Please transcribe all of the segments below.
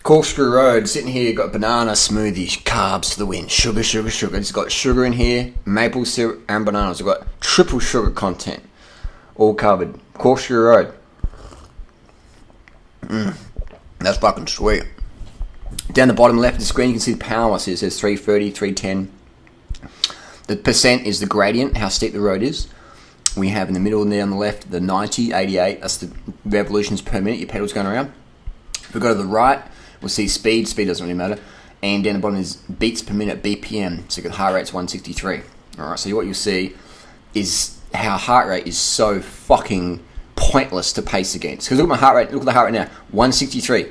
Corkscrew Road, sitting here, got banana smoothie, carbs to the wind, sugar, sugar, sugar. It's got sugar in here, maple syrup and bananas. We've got triple sugar content, all covered. Corkscrew Road. That's fucking sweet. Down the bottom left of the screen, you can see the power. So it says 330, 310. The percent is the gradient, how steep the road is. We have in the middle and there on the left, the 90, 88. That's the revolutions per minute your pedal's going around. If we go to the right, we'll see speed. Speed doesn't really matter. And down the bottom is beats per minute, BPM. So the heart rate's 163. Alright, so what you'll see is how heart rate is so fucking pointless to pace against. Because look at my heart rate, look at the heart rate now. 163.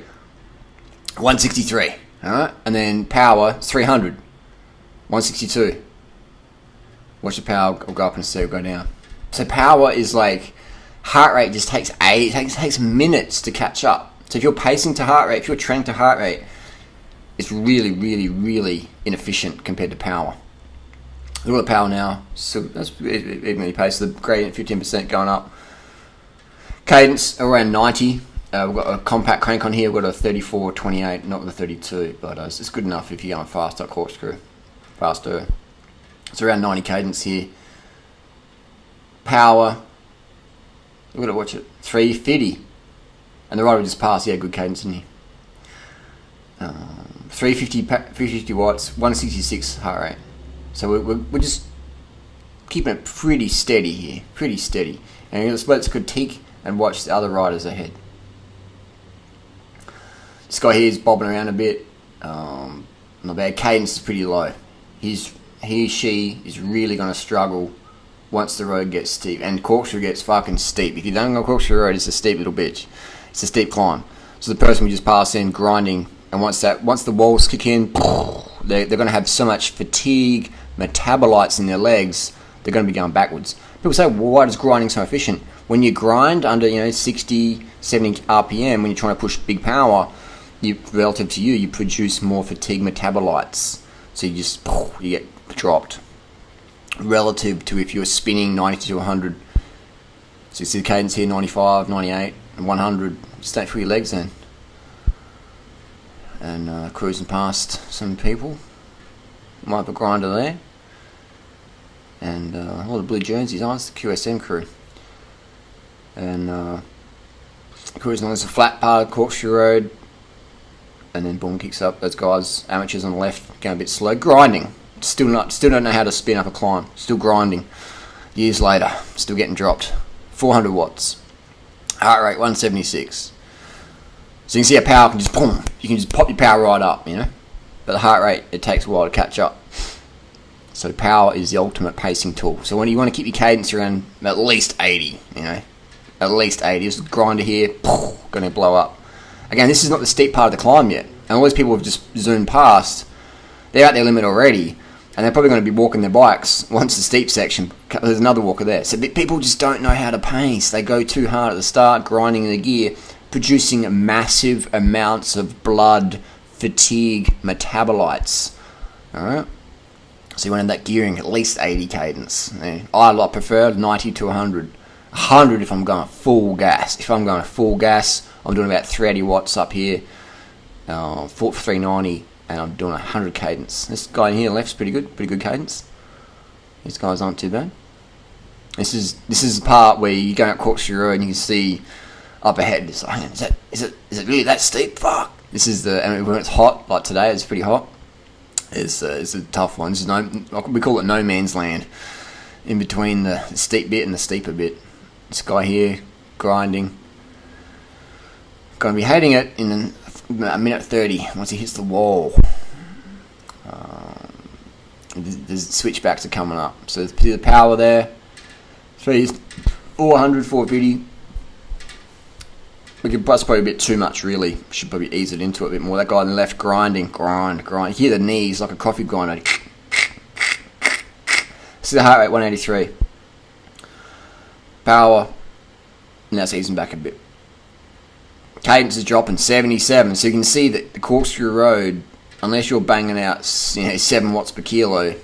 163. Alright? And then power, 300. 162. Watch the power go up and see it go down. So power is like, heart rate just takes takes minutes to catch up. So if you're pacing to heart rate, if you're training to heart rate, it's really, really, really inefficient compared to power. Look at the power now. So that's evenly paced. The gradient 15% going up. Cadence around 90. We've got a compact crank on here. We've got a 34-28, not the 32, but it's good enough if you're going fast like corkscrew. Faster. It's around 90 cadence here. Power. We've got to watch it. 350. And the rider just passed. Yeah, good cadence in here. 350 watts, 166 heart rate. So we're just keeping it pretty steady here. Pretty steady. And let's critique and watch the other riders ahead. This guy here is bobbing around a bit. Not bad. Cadence is pretty low. She is really going to struggle once the road gets steep. And corkscrew gets fucking steep. If you don't go corkscrew road, it's a steep little bitch. It's a steep climb. So the person we just passed in grinding, and once the walls kick in, they're going to have so much fatigue, metabolites in their legs, they're going to be going backwards. People say, well, why is grinding so efficient? When you grind under 60, 70 RPM, when you're trying to push big power, relative to you produce more fatigue metabolites. So you get dropped. Relative to if you were spinning 90 to 100. So you see the cadence here, 95, 98, and 100. Just don't feel your legs then. And cruising past some people. Might have a grinder there. And all the blue jerseys on, it's the QSM crew. And cruising along, there's a flat part of Corkscrew Road. And then boom, kicks up. Those guys, amateurs on the left, going a bit slow. Grinding. Still don't know how to spin up a climb. Still grinding. Years later, still getting dropped. 400 watts. Heart rate 176. So you can see how power can just boom. You can just pop your power right up, But the heart rate, it takes a while to catch up. So power is the ultimate pacing tool. So when you want to keep your cadence around at least 80, at least 80. This grinder here, going to blow up. Again, this is not the steep part of the climb yet. And all these people have just zoomed past. They're at their limit already. And they're probably going to be walking their bikes once the steep section. There's another walker there. So people just don't know how to pace. They go too hard at the start, grinding the gear, producing massive amounts of blood, fatigue, metabolites. Alright? So you want to have that gearing at least 80 cadence. I prefer 90 to 100. 100 if I'm going full gas. If I'm going full gas, I'm doing about 380 watts up here. 390. And I'm doing 100 cadence. This guy in here left's pretty good cadence. These guys aren't too bad. This is the part where you go out Corkscrew Road and you can see up ahead. It's like, is it really that steep? Fuck. This is and when it's hot, like today, it's pretty hot. It's a tough one. This is we call it no man's land, in between the steep bit and the steeper bit. This guy here grinding. Gonna be hating it in a minute 30 once he hits the wall. The switchbacks are coming up. So there's the power there. 400, 450. That's probably a bit too much, really. Should probably ease it into it a bit more. That guy on the left grinding, grind. You hear the knees like a coffee grinder. See the heart rate, 183. Power. Now it's easing back a bit. Cadence is dropping 77, so you can see that the Corkscrew Road, unless you're banging out 7 watts per kilo,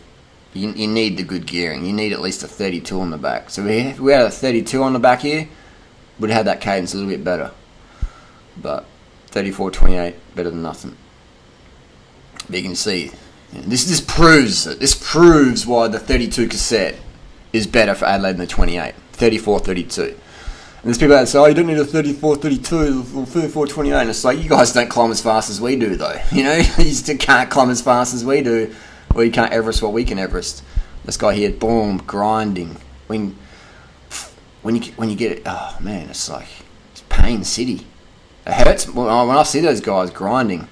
you need the good gearing. You need at least a 32 on the back. So if we had a 32 on the back here, we'd have that cadence a little bit better. But 34.28, better than nothing. But you can see, this proves why the 32 cassette is better for Adelaide than the 28. 34.32. And there's people that say, oh, you don't need a 34.32 or 34.28. And it's like, you guys don't climb as fast as we do, though. You know, you still can't climb as fast as we do. Or you can't Everest what we can Everest. This guy here, boom, grinding. When you get it, oh man, it's like, it's pain city. It hurts when I see those guys grinding.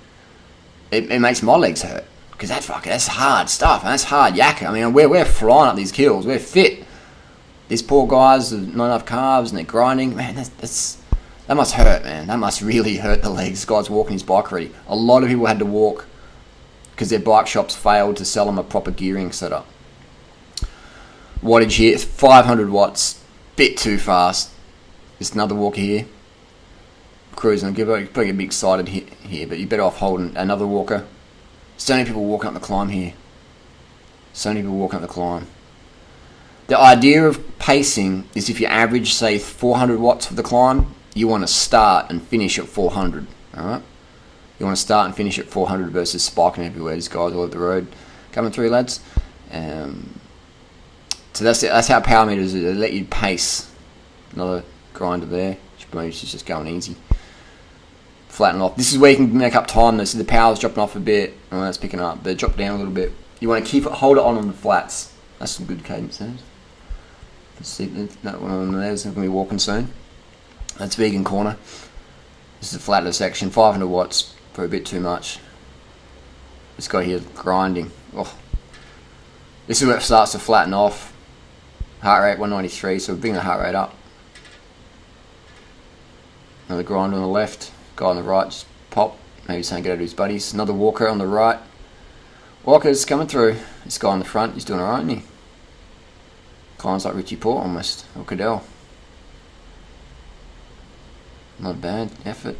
It makes my legs hurt, because that's hard stuff, and that's hard yakka. I mean, we're flying up these hills, we're fit. These poor guys with not enough carbs and they're grinding. Man, that must hurt, man. That must really hurt the legs. This guy's walking his bike already. A lot of people had to walk because their bike shops failed to sell them a proper gearing setup. Wattage here, 500 watts, bit too fast. Just another walker here. Cruising, I'm probably a bit excited here, but you're better off holding another walker. So many people walking up the climb here. So many people walking up the climb. The idea of pacing is if you average, say, 400 watts for the climb, you want to start and finish at 400. Alright? You want to start and finish at 400 versus spiking everywhere. These guys all over the road coming through, lads. So that's how power meters are. They let you pace. Another grinder there. She's just going easy. Flatten off. This is where you can make up time though. So the power's dropping off a bit. Oh, that's picking up. But drop down a little bit. You want to hold it on the flats. That's some good cadence there. Let's see that one on there is going to be walking soon. That's vegan corner. This is a flatter section. 500 watts for a bit too much. This guy here grinding. Oh. This is where it starts to flatten off. Heart rate 193. So we're bringing the heart rate up. Another grinder on the left. Guy on the right just pop. Maybe he's saying get out to his buddies. Another walker on the right. Walker's coming through. This guy on the front, he's doing alright, isn't he? Climbs like Richie Port almost. Or Cadell. Not a bad effort.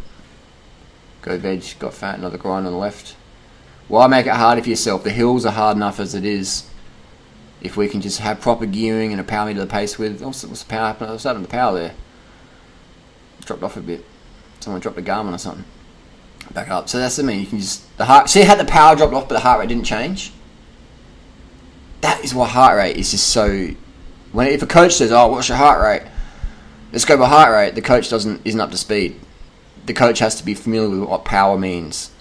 Go veg, got fat, another grind on the left. Why make it harder for yourself? The hills are hard enough as it is. If we can just have proper gearing and a power meter to pace with. What's the power happening? What's happening to the power there? It's dropped off a bit. Someone dropped a Garmin or something. Back up. So that's the mean. You can just see how the power dropped off, but the heart rate didn't change. That is why heart rate is just so. If a coach says, "Oh, what's your heart rate?" Let's go by heart rate. The coach isn't up to speed. The coach has to be familiar with what power means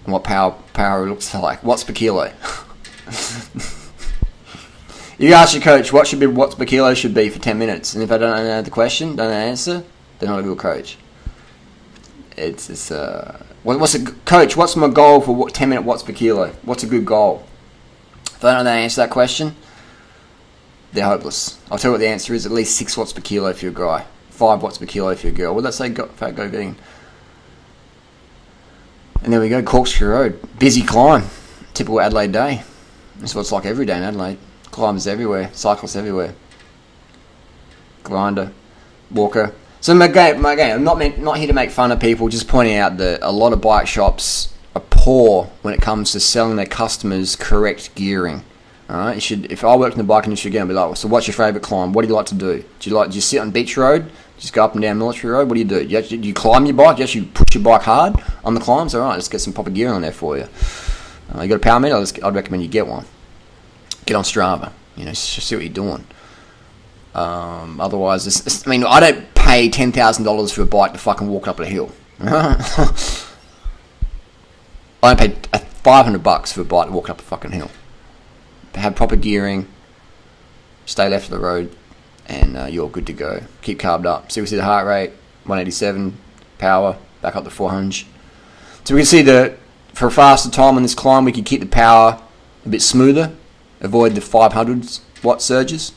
and what power looks like. Watts per kilo. You ask your coach what watts per kilo should be for 10 minutes, and if I don't know the question, don't know the answer, they're not a good coach. What's a coach? What's my goal for 10-minute watts per kilo? What's a good goal? If they don't know the answer to that question, they're hopeless. I'll tell you what the answer is: at least 6 watts per kilo if you're a guy, 5 watts per kilo if you're a girl. What did that say? Fat go vegan. And there we go, Corkscrew Road, busy climb, typical Adelaide day. This is what it's like every day in Adelaide. Climbers everywhere, cyclists everywhere. Grinder, walker. So again, I'm not here to make fun of people. Just pointing out that a lot of bike shops are poor when it comes to selling their customers correct gearing. All right, if I worked in the bike industry again, I'd be like, so what's your favourite climb? What do you like to do? Do you sit on Beach Road? Just go up and down Military Road? What do? Do you climb your bike? You push your bike hard on the climbs? All right, let's get some proper gearing on there for you. You got a power meter? I'd recommend you get one. Get on Strava. See what you're doing. Otherwise, I don't pay $10,000 for a bike to fucking walk up a hill. I don't pay $500 for a bike to walk up a fucking hill. Have proper gearing, stay left of the road, and you're good to go. Keep carbed up. So we see the heart rate, 187, power, back up to 400. So we can see that for a faster time on this climb, we can keep the power a bit smoother, avoid the 500 watt surges,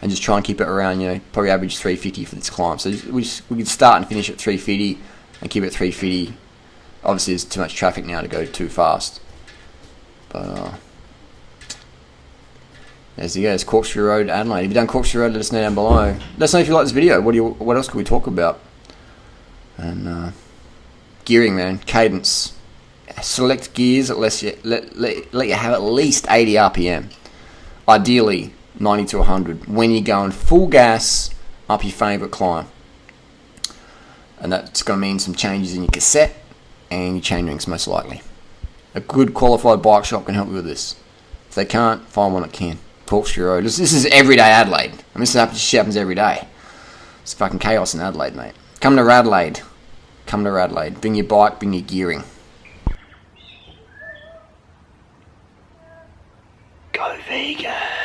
and just try and keep it around, probably average 350 for this climb. So we can start and finish at 350 and keep it at 350. Obviously, there's too much traffic now to go too fast. But there you go. It's Corkscrew Road, Adelaide. If you've done Corkscrew Road, let us know down below. Let us know if you like this video. What else could we talk about? And gearing, man, cadence. Select gears that let you have at least 80 RPM. Ideally 90 to 100 when you're going full gas up your favourite climb. And that's going to mean some changes in your cassette. and your chain rings most likely. A good qualified bike shop can help you with this. If they can't, find one that can. Corkscrew Road. This is everyday Adelaide. I mean, this happens every day. It's fucking chaos in Adelaide, mate. Come to Radelaide. Come to Radelaide. Bring your bike, bring your gearing. Go vegan.